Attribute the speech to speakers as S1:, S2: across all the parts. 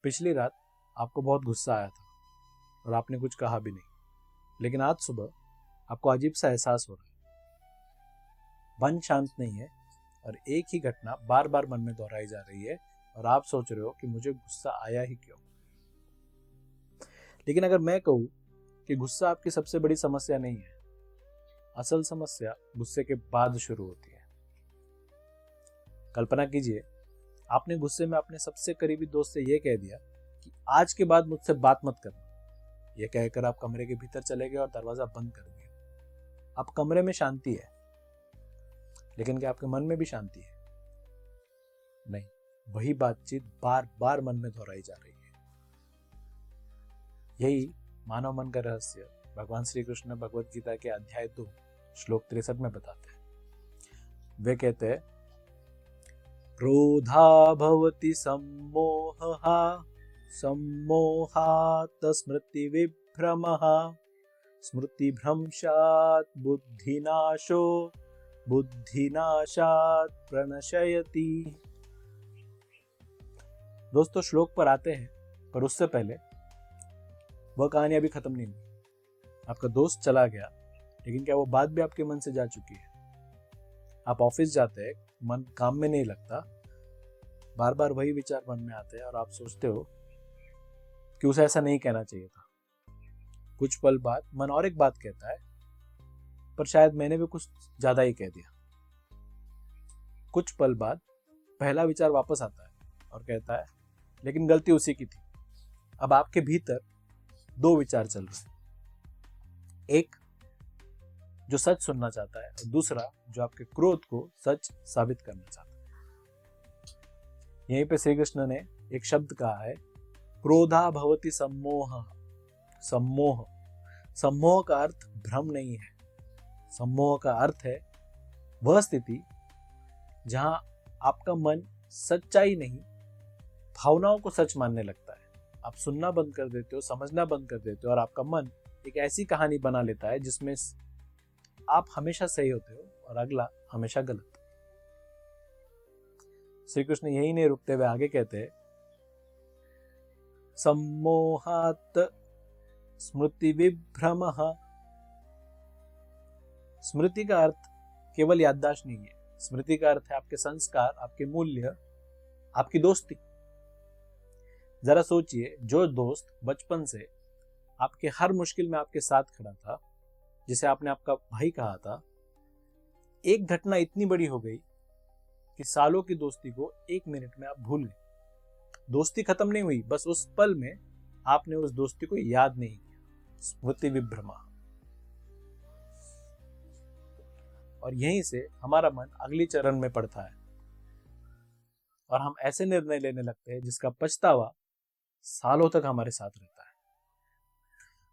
S1: पिछली रात आपको बहुत गुस्सा आया था और आपने कुछ कहा भी नहीं, लेकिन आज सुबह आपको अजीब सा एहसास हो रहा है। मन शांत नहीं है और एक ही घटना बार बार मन में दोहराई जा रही है और आप सोच रहे हो कि मुझे गुस्सा आया ही क्यों। लेकिन अगर मैं कहूं कि गुस्सा आपकी सबसे बड़ी समस्या नहीं है, असल समस्या गुस्से के बाद शुरू होती है। कल्पना कीजिए, आपने गुस्से में अपने सबसे करीबी दोस्त से यह कह दिया कि आज के बाद मुझसे बात मत करना। यह कहकर आप कमरे के भीतर चले गए और दरवाजा बंद कर दिया। अब कमरे में शांति है, लेकिन क्या आपके मन में भी शांति है? नहीं, वही बातचीत बार बार मन में दोहराई जा रही है। यही मानव मन का रहस्य भगवान श्री कृष्ण भगवत गीता के अध्याय 2 श्लोक 63 में बताते हैं। वे कहते हैं, क्रोधा भवति सम्मोहः सम्मोहात् स्मृति विभ्रमः स्मृतिभ्रंशात् बुद्धिनाशो बुद्धिनाशात् प्रणश्यति। दोस्तों, श्लोक पर आते हैं, पर उससे पहले वह कहानी अभी खत्म नहीं हुई। आपका दोस्त चला गया, लेकिन क्या वो बात भी आपके मन से जा चुकी है? आप ऑफिस जाते हैं, मन काम में नहीं लगता, बार बार वही विचार मन में आते हैं और आप सोचते हो कि उसे ऐसा नहीं कहना चाहिए था। कुछ पल बाद मन और एक बात कहता है, पर शायद मैंने भी कुछ ज्यादा ही कह दिया। कुछ पल बाद पहला विचार वापस आता है और कहता है, लेकिन गलती उसी की थी। अब आपके भीतर दो विचार चल रहे हैं, एक जो सच सुनना चाहता है और दूसरा जो आपके क्रोध को सच साबित करना चाहता है। यहीं पे श्री कृष्ण ने एक शब्द कहा है, क्रोधा भवति सम्मोह। सम्मोह, सम्मोह का अर्थ भ्रम नहीं है। सम्मोह का अर्थ है वह स्थिति जहां आपका मन सच्चाई नहीं, भावनाओं को सच मानने लगता है। आप सुनना बंद कर देते हो, समझना बंद कर देते हो और आपका मन एक ऐसी कहानी बना लेता है जिसमें आप हमेशा सही होते हो और अगला हमेशा गलत। श्री कृष्ण यही नहीं रुकते हुए आगे कहते हैं, सम्मोहात् स्मृति विभ्रमः। स्मृति का अर्थ केवल याददाश्त नहीं है। स्मृति का अर्थ है आपके संस्कार, आपके मूल्य, आपकी दोस्ती। जरा सोचिए, जो दोस्त बचपन से आपके हर मुश्किल में आपके साथ खड़ा था, जिसे आपने आपका भाई कहा था, एक घटना इतनी बड़ी हो गई कि सालों की दोस्ती को 1 मिनट में आप भूल गए। दोस्ती खत्म नहीं हुई, बस उस पल में आपने उस दोस्ती को याद नहीं किया। स्मृति विभ्रमा। और यहीं से हमारा मन अगली चरण में पड़ता है और हम ऐसे निर्णय लेने लगते हैं जिसका पछतावा सालों तक हमारे साथ रहता है।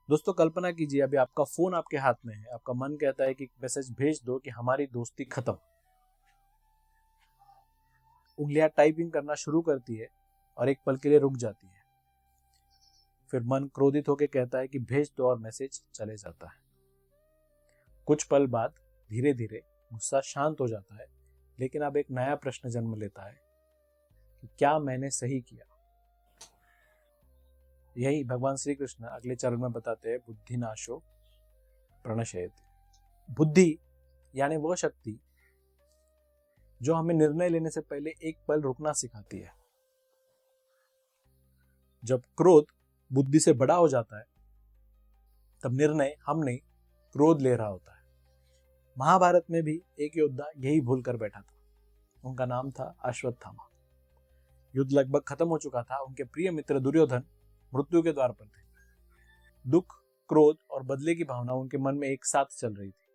S1: दोस्तों, कल्पना कीजिए, अभी आपका फोन आपके हाथ में है, आपका मन कहता है कि मैसेज भेज दो कि हमारी दोस्ती खत्म। उंगलियां टाइपिंग करना शुरू करती है और एक पल के लिए रुक जाती है। फिर मन क्रोधित होकर कहता है कि भेज दो और मैसेज चले जाता है। कुछ पल बाद धीरे धीरे गुस्सा शांत हो जाता है, लेकिन अब एक नया प्रश्न जन्म लेता है कि क्या मैंने सही किया? यही भगवान श्री कृष्ण अगले चरण में बताते हैं, बुद्धिनाशो प्रणश्यति। बुद्धि यानी वह शक्ति जो हमें निर्णय लेने से पहले एक पल रुकना सिखाती है। जब क्रोध बुद्धि से बड़ा हो जाता है, तब निर्णय हम नहीं, क्रोध ले रहा होता है। महाभारत में भी एक योद्धा यही भूल कर बैठा था। उनका नाम था अश्वत्थामा। युद्ध लगभग खत्म हो चुका था। उनके प्रिय मित्र दुर्योधन मृत्यु के द्वार पर थे। दुख, क्रोध और बदले की भावना उनके मन में एक साथ चल रही थी।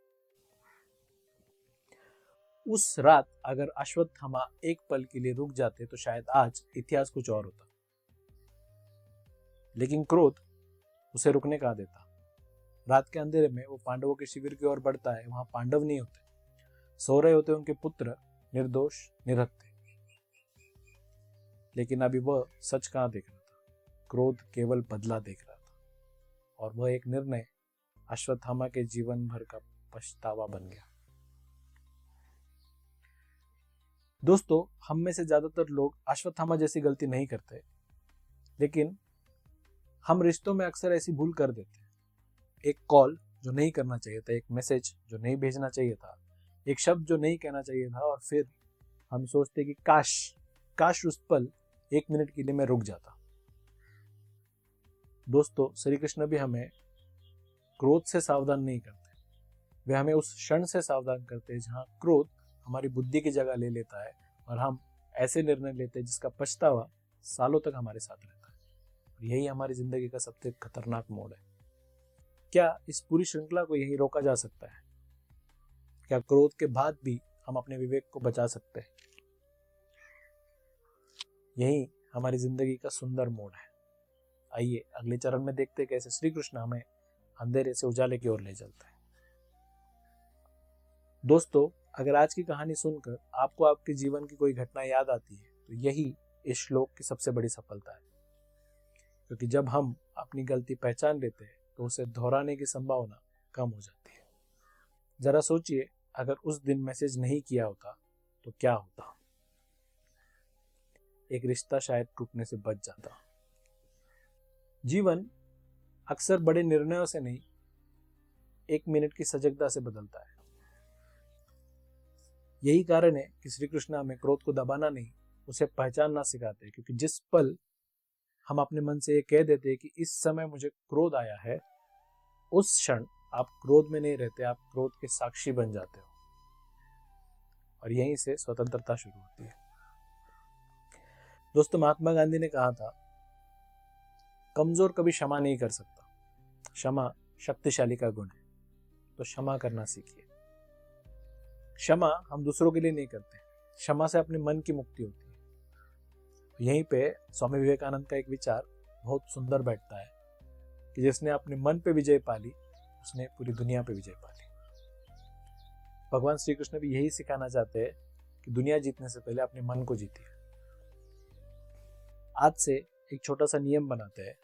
S1: उस रात अगर अश्वत्थामा एक पल के लिए रुक जाते तो शायद आज इतिहास कुछ और होता, लेकिन क्रोध उसे रुकने का देता। रात के अंधेरे में वो पांडवों के शिविर की ओर बढ़ता है। वहां पांडव नहीं होते, सो रहे होते उनके पुत्र, निर्दोष, निरहत्थे। लेकिन अभी वह सच कहां देख रहा था? क्रोध केवल बदला देख रहा था और वह एक निर्णय अश्वत्थामा के जीवन भर का पछतावा बन गया। दोस्तों, हम में से ज्यादातर लोग अश्वत्थामा जैसी गलती नहीं करते, लेकिन हम रिश्तों में अक्सर ऐसी भूल कर देते हैं। एक कॉल जो नहीं करना चाहिए था, एक मैसेज जो नहीं भेजना चाहिए था, एक शब्द जो नहीं कहना चाहिए था, और फिर हम सोचते कि काश उस पल 1 मिनट के लिए मैं रुक जाता। दोस्तों, श्री कृष्ण भी हमें क्रोध से सावधान नहीं करते, वे हमें उस क्षण से सावधान करते हैं जहां क्रोध हमारी बुद्धि की जगह ले लेता है और हम ऐसे निर्णय लेते हैं जिसका पछतावा सालों तक हमारे साथ रहता है। और यही हमारी जिंदगी का सबसे खतरनाक मोड़ है। क्या इस पूरी श्रृंखला को यही रोका जा सकता है? क्या क्रोध के बाद भी हम अपने विवेक को बचा सकते हैं? यही हमारी जिंदगी का सुंदर मोड़ है। आइए अगले चरण में देखते हैं कैसे श्री कृष्ण हमें अंधेरे से उजाले की ओर ले चलते हैं। दोस्तों, अगर आज की कहानी सुनकर आपको आपके जीवन की कोई घटना याद आती है तो यही इस श्लोक की सबसे बड़ी सफलता है, क्योंकि जब हम अपनी गलती पहचान लेते हैं तो उसे दोहराने की संभावना कम हो जाती है। जरा सोचिए, अगर उस दिन मैसेज नहीं किया होता तो क्या होता? एक रिश्ता शायद टूटने से बच जाता। जीवन अक्सर बड़े निर्णयों से नहीं, 1 मिनट की सजगता से बदलता है। यही कारण है कि श्री कृष्ण हमें क्रोध को दबाना नहीं, उसे पहचानना सिखाते हैं, क्योंकि जिस पल हम अपने मन से ये कह देते हैं कि इस समय मुझे क्रोध आया है, उस क्षण आप क्रोध में नहीं रहते, आप क्रोध के साक्षी बन जाते हो, और यहीं से स्वतंत्रता शुरू होती है। दोस्तों, महात्मा गांधी ने कहा था, कमजोर कभी क्षमा नहीं कर सकता, क्षमा शक्तिशाली का गुण है, तो क्षमा करना सीखिए। क्षमा हम दूसरों के लिए नहीं करते, क्षमा से अपने मन की मुक्ति होती है। यहीं पे स्वामी विवेकानंद का एक विचार बहुत सुंदर बैठता है कि जिसने अपने मन पे विजय पाली उसने पूरी दुनिया पे विजय पाली। भगवान श्री कृष्ण भी यही सिखाना चाहते हैं कि दुनिया जीतने से पहले अपने मन को जीतिए। आज से एक छोटा सा नियम बनाते हैं,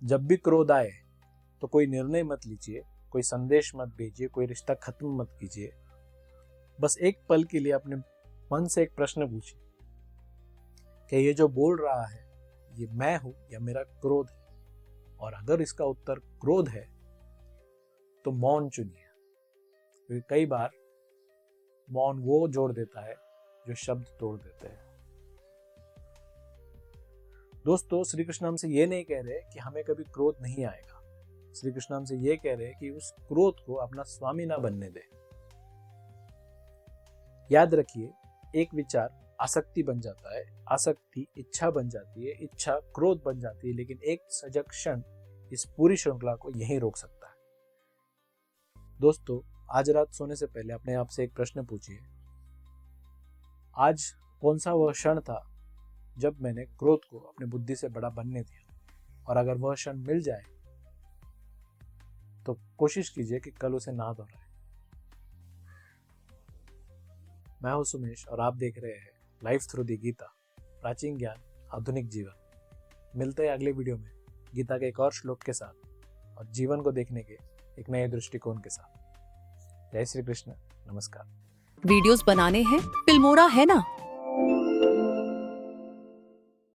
S1: जब भी क्रोध आए तो कोई निर्णय मत लीजिए, कोई संदेश मत भेजिए, कोई रिश्ता खत्म मत कीजिए। बस एक पल के लिए अपने मन से एक प्रश्न पूछिए कि ये जो बोल रहा है ये मैं हूं या मेरा क्रोध है? और अगर इसका उत्तर क्रोध है तो मौन चुनिए, क्योंकि कई बार मौन वो जोड़ देता है जो शब्द तोड़ देते हैं। दोस्तों, श्री कृष्ण हमसे ये नहीं कह रहे कि हमें कभी क्रोध नहीं आएगा। श्री कृष्ण हमसे ये कह रहे हैं कि उस क्रोध को अपना स्वामी ना बनने दे। याद रखिए, एक विचार आसक्ति बन जाता है, आसक्ति इच्छा बन जाती है, इच्छा क्रोध बन जाती है, लेकिन एक सजग क्षण इस पूरी श्रृंखला को यहीं रोक सकता है। दोस्तों, आज रात सोने से पहले अपने आप से एक प्रश्न पूछिए, आज कौन सा वह क्षण था जब मैंने क्रोध को अपनी बुद्धि से बड़ा बनने दिया? और अगर वह क्षण मिल जाए तो कोशिश कीजिए कि कल उसे ना दोहराए। मैं हूं सुमेश और आप देख रहे हैं लाइफ थ्रू दी गीता, प्राचीन ज्ञान आधुनिक जीवन। मिलते हैं अगले वीडियो में गीता के एक और श्लोक के साथ और जीवन को देखने के एक नए दृष्टिकोण के साथ। जय श्री कृष्ण, नमस्कार।
S2: वीडियोस बनाने हैं, फिल्मोरा है ना,